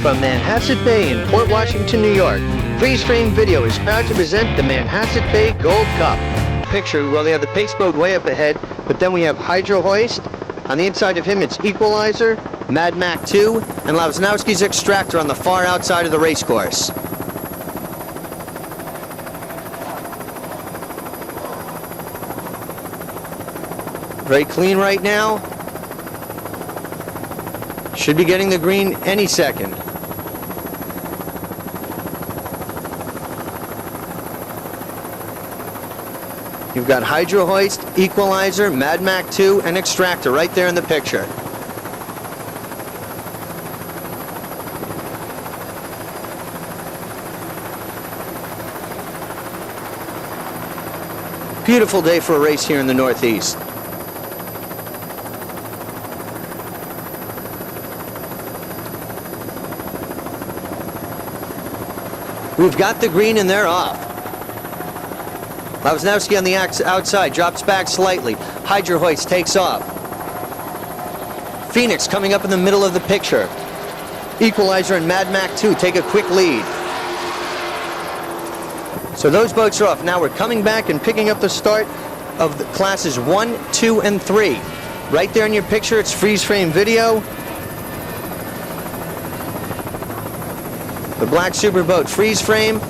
From Manhasset Bay in Port Washington, New York, Freeze Frame Video is proud to present the Manhasset Bay Gold Cup. Picture, well, they have the pace boat way up ahead, but then we have Hydro Hoist. On the inside of him, it's Equalizer, Mad Mac 2, and Lasnowski's Extractor on the far outside of the race course. Very clean right now. Should be getting the green any second. You've got Hydro Hoist, Equalizer, Mad Mac 2, and Extractor right there in the picture. Beautiful day for a race here in the Northeast. We've got the green and they're off. Lasnowski on the outside, drops back slightly. Hydro Hoist takes off. Phoenix coming up in the middle of the picture. Equalizer and Mad Mac 2 take a quick lead. So those boats are off. Now we're coming back and picking up the start of the classes 1, 2, and 3. Right there in your picture, it's Freeze Frame Video. The black superboat Freeze Frame.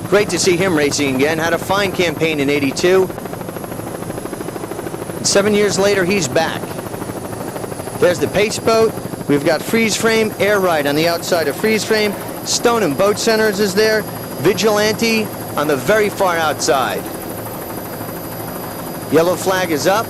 Great to see him racing again. Had a fine campaign in '82. 7 years later, he's back. There's the pace boat. We've got Freeze Frame, Air Ride on the outside of Freeze Frame. Stoneham Boat Centers is there. Vigilante on the very far outside. Yellow flag is up.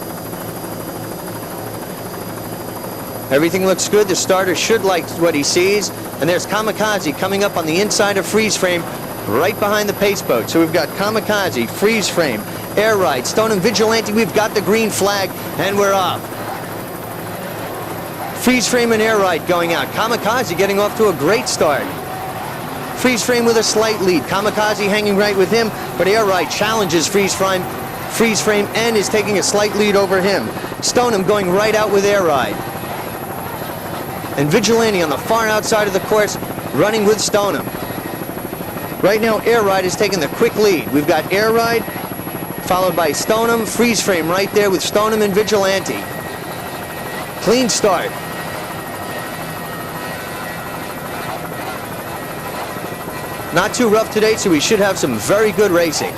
Everything looks good. The starter should like what he sees. And there's Kamikaze coming up on the inside of Freeze Frame, right behind the pace boat. So we've got Kamikaze, Freeze Frame, Air Ride, Stoneham Vigilante. We've got the green flag, and we're off. Freeze Frame and Air Ride going out. Kamikaze getting off to a great start. Freeze Frame with a slight lead. Kamikaze hanging right with him, but Air Ride challenges Freeze Frame and is taking a slight lead over him. Stoneham going right out with Air Ride. And Vigilante on the far outside of the course, running with Stoneham. Right now, Air Ride is taking the quick lead. We've got Air Ride, followed by Stoneham, Freeze Frame right there with Stoneham and Vigilante. Clean start. Not too rough today, so we should have some very good racing.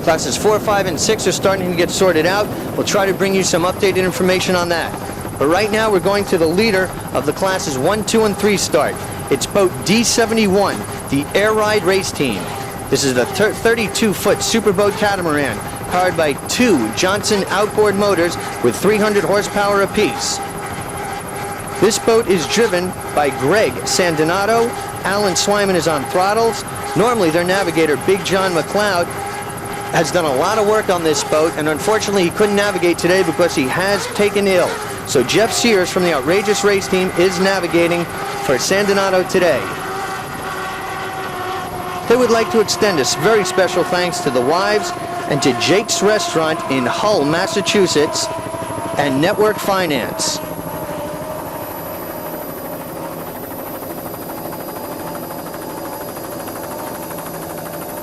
Classes 4, 5, and 6 are starting to get sorted out. We'll try to bring you some updated information on that. But right now we're going to the leader of the classes 1, 2, and 3 start. It's boat D71, the Air Ride race team. This is a 32-foot superboat catamaran powered by 2 Johnson outboard motors with 300 horsepower apiece. This boat is driven by Greg Sandinato. Alan Swyman is on throttles. Normally their navigator, Big John McLeod, has done a lot of work on this boat, and unfortunately he couldn't navigate today because he has taken ill. So Jeff Sears from the Outrageous Race Team is navigating for Sandinato today. They would like to extend a very special thanks to the wives and to Jake's Restaurant in Hull, Massachusetts, and Network Finance.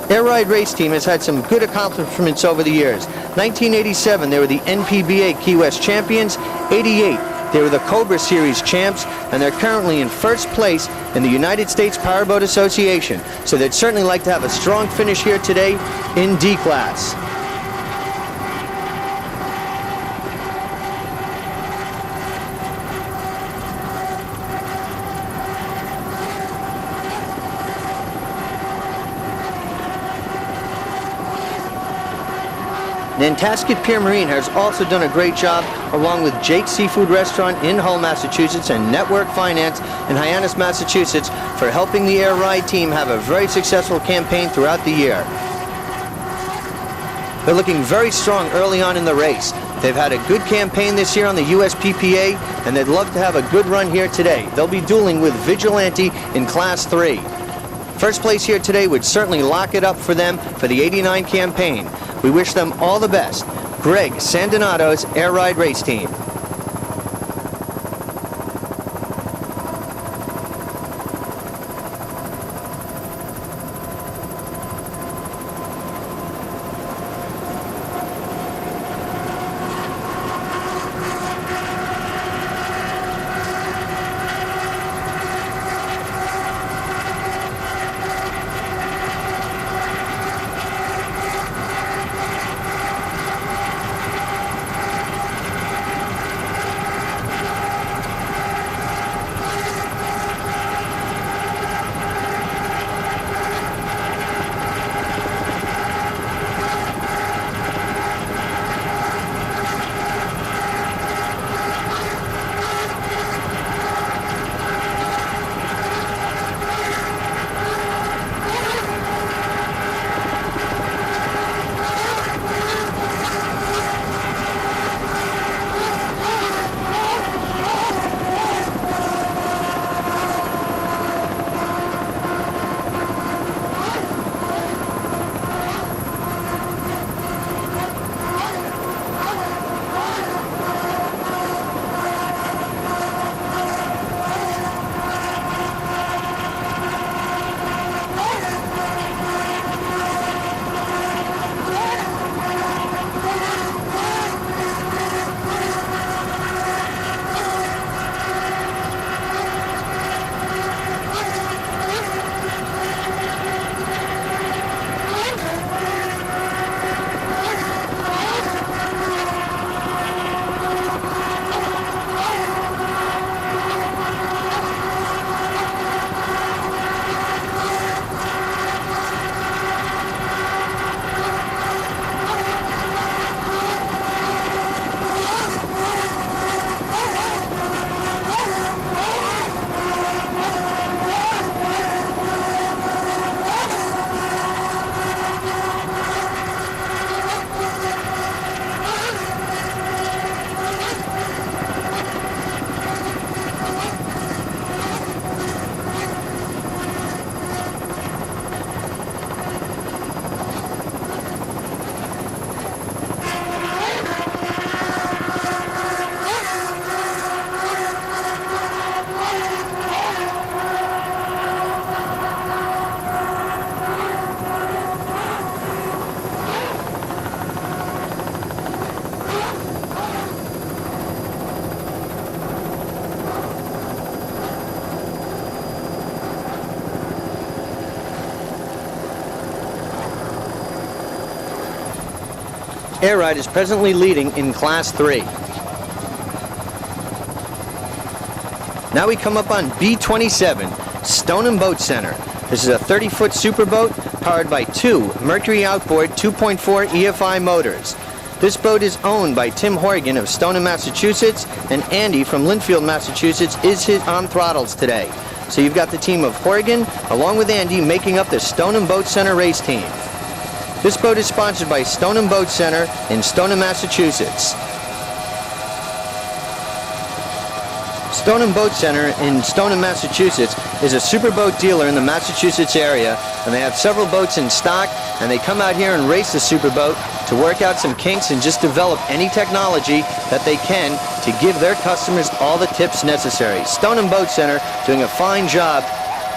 Air Ride Race Team has had some good accomplishments over the years. 1987, they were the NPBA Key West champions. 88, they were the Cobra Series champs, and they're currently in first place in the United States Powerboat Association. So they'd certainly like to have a strong finish here today in D class. Nantasket Pier Marine has also done a great job, along with Jake's Seafood Restaurant in Hull, Massachusetts, and Network Finance in Hyannis, Massachusetts, for helping the Air Ride team have a very successful campaign throughout the year. They're looking very strong early on in the race. They've had a good campaign this year on the USPPA, and they'd love to have a good run here today. They'll be dueling with Vigilante in Class 3. First place here today would certainly lock it up for them for the '89 campaign. We wish them all the best. Greg Sandonato's Air Ride Race Team. Air Ride is presently leading in Class 3. Now we come up on B27, Stone & Boat Center. This is a 30-foot superboat powered by two Mercury outboard 2.4 EFI motors. This boat is owned by Tim Horgan of Stoneham, Massachusetts, and Andy from Linfield, Massachusetts is on throttles today. So you've got the team of Horgan along with Andy making up the Stone & Boat Center race team. This boat is sponsored by Stone & Boat Center in Stoneham, Massachusetts. Stone & Boat Center in Stoneham, Massachusetts is a superboat dealer in the Massachusetts area, and they have several boats in stock, and they come out here and race the superboat to work out some kinks and just develop any technology that they can to give their customers all the tips necessary. Stone & Boat Center doing a fine job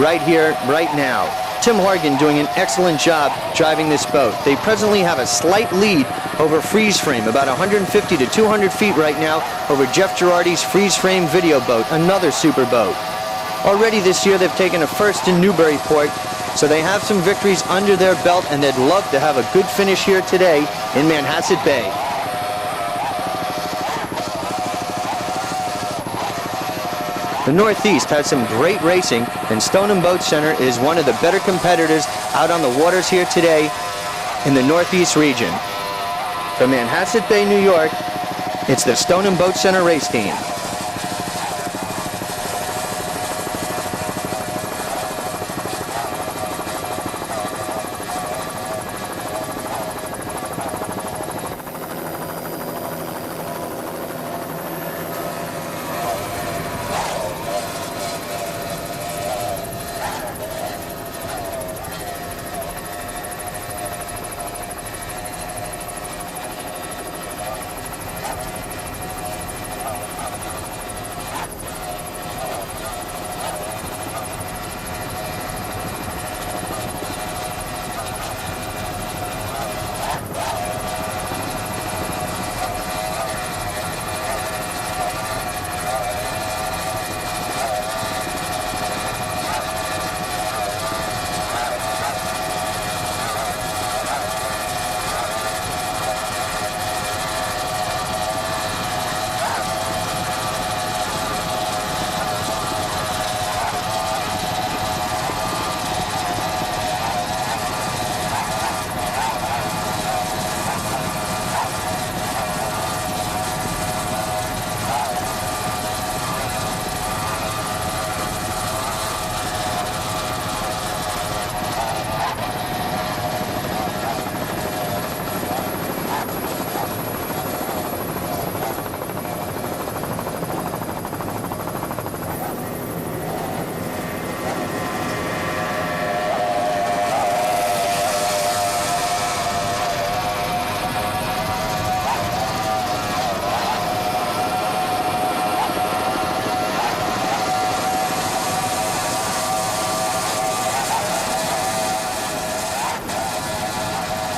right here, right now. Tim Horgan doing an excellent job driving this boat. They presently have a slight lead over Freeze Frame, about 150 to 200 feet right now over Jeff Girardi's Freeze Frame video boat, another super boat. Already this year they've taken a first in Newburyport, so they have some victories under their belt, and they'd love to have a good finish here today in Manhasset Bay. The Northeast has some great racing, and Stone & Boat Center is one of the better competitors out on the waters here today in the Northeast region. From Manhasset Bay, New York, it's the Stone & Boat Center race team.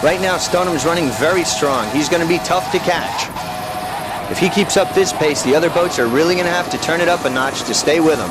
Right now, Stoneham's running very strong. He's going to be tough to catch. If he keeps up this pace, the other boats are really going to have to turn it up a notch to stay with him.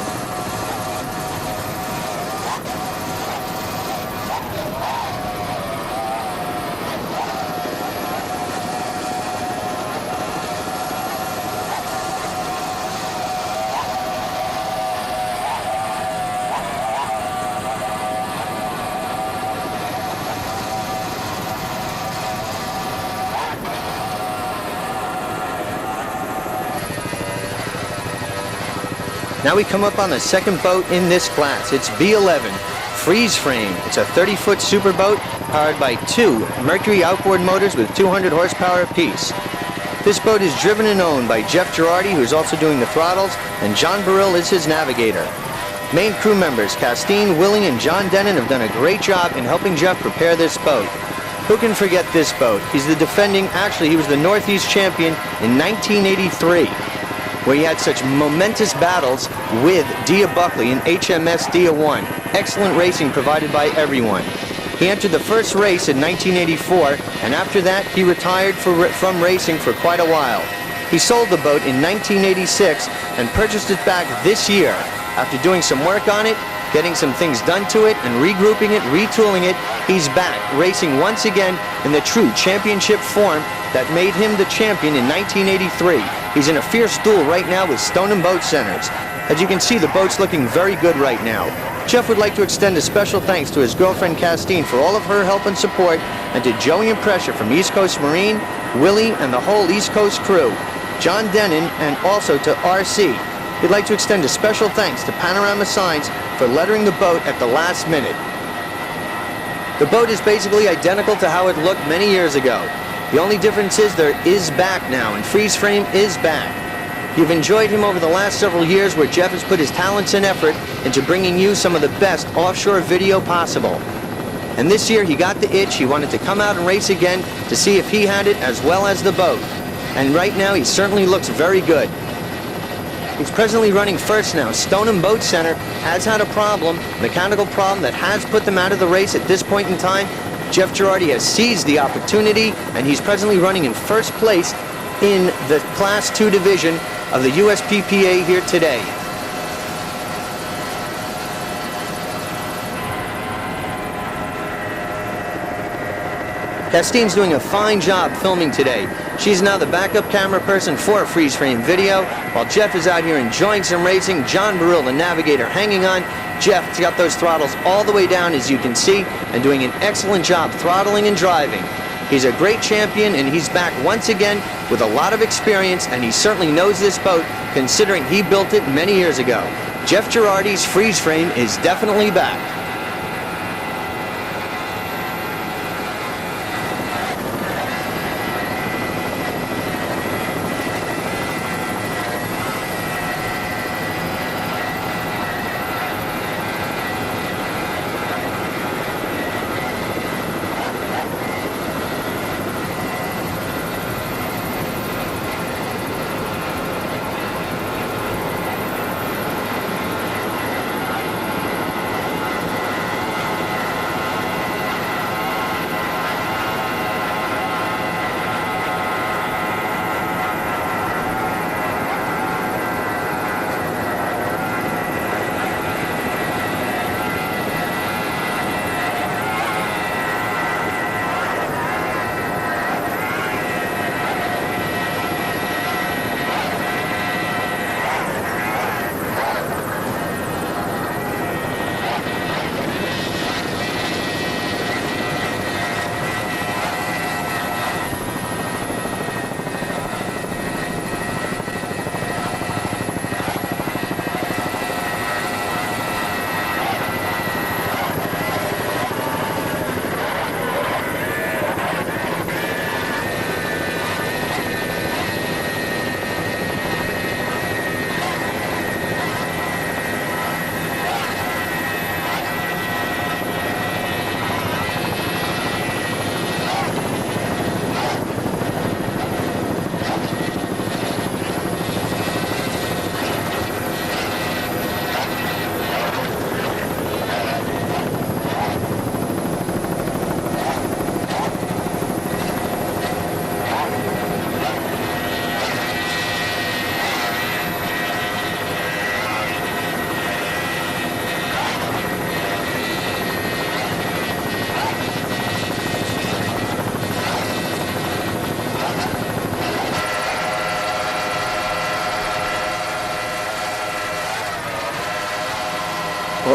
Now we come up on the second boat in this class. It's B11, Freeze Frame. It's a 30-foot super boat powered by 2 Mercury outboard motors with 200 horsepower apiece. This boat is driven and owned by Jeff Girardi, who's also doing the throttles, and John Burrill is his navigator. Main crew members Castine, Willing, and John Denon have done a great job in helping Jeff prepare this boat. Who can forget this boat? He's the defending, actually he was the Northeast champion in 1983. Where he had such momentous battles with Dia Buckley in HMS Dia 1. Excellent racing provided by everyone. He entered the first race in 1984, and after that he retired from racing for quite a while. He sold the boat in 1986 and purchased it back this year. After doing some work on it, getting some things done to it, and regrouping it, retooling it, he's back racing once again in the true championship form that made him the champion in 1983. He's in a fierce duel right now with Stoneham Boat Centers. As you can see, the boat's looking very good right now. Jeff would like to extend a special thanks to his girlfriend Castine for all of her help and support, and to Joey and Pressure from East Coast Marine, Willie, and the whole East Coast crew, John Denon, and also to RC. We'd like to extend a special thanks to Panorama Signs for lettering the boat at the last minute. The boat is basically identical to how it looked many years ago. The only difference is there is back now, and Freeze Frame is back. You've enjoyed him over the last several years, where Jeff has put his talents and effort into bringing you some of the best offshore video possible. And this year he got the itch. He wanted to come out and race again to see if he had it as well as the boat. And right now he certainly looks very good. He's presently running first now. Stoneham Boat Center has had a problem, mechanical problem, that has put them out of the race at this point in time. Jeff Girardi has seized the opportunity, and he's presently running in first place in the Class 2 division of the USPPA here today. Castine's doing a fine job filming today. She's now the backup camera person for Freeze Frame Video, while Jeff is out here enjoying some racing. John Burrill, the navigator, hanging on. Jeff's got those throttles all the way down, as you can see, and doing an excellent job throttling and driving. He's a great champion, and he's back once again with a lot of experience, and he certainly knows this boat, considering he built it many years ago. Jeff Girardi's Freeze Frame is definitely back.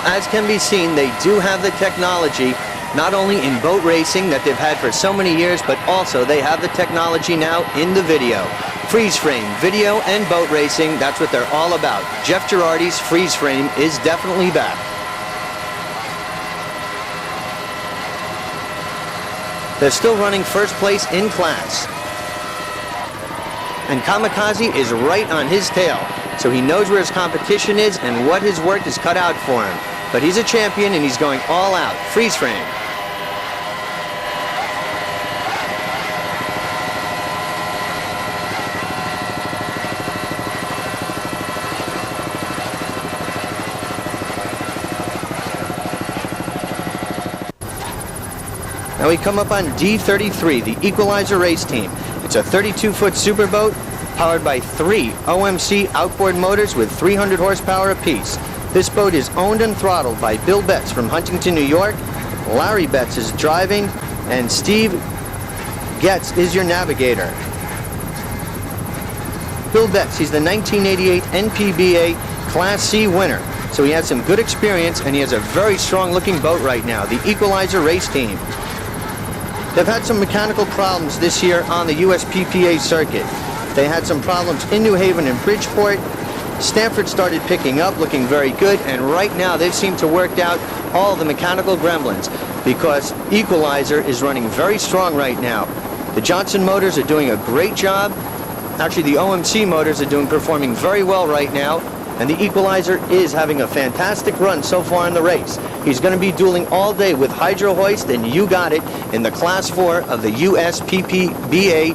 as can be seen, they do have the technology, not only in boat racing that they've had for so many years, but also they have the technology now in the video. Freeze frame, video and boat racing, that's what they're all about. Jeff Girardi's freeze frame is definitely back. They're still running first place in class. And Kamikaze is right on his tail, so he knows where his competition is and what his work is cut out for him. But he's a champion and he's going all out. Freeze frame. Now we come up on D33, the Equalizer race team. It's a 32-foot superboat powered by 3 OMC outboard motors with 300 horsepower apiece. This boat is owned and throttled by Bill Betts from Huntington, New York. Larry Betts is driving, and Steve Getz is your navigator. Bill Betts, he's the 1988 NPBA Class C winner, so he has some good experience, and he has a very strong-looking boat right now, the Equalizer race team. They've had some mechanical problems this year on the USPPA circuit. They had some problems in New Haven and Bridgeport. Stanford started picking up, looking very good, and right now they've seemed to work out all the mechanical gremlins because Equalizer is running very strong right now. The Johnson motors are doing a great job. Actually, the OMC motors are performing very well right now, and the Equalizer is having a fantastic run so far in the race. He's going to be dueling all day with Hydro Hoist, and you got it, in the Class 4 of the USPPBA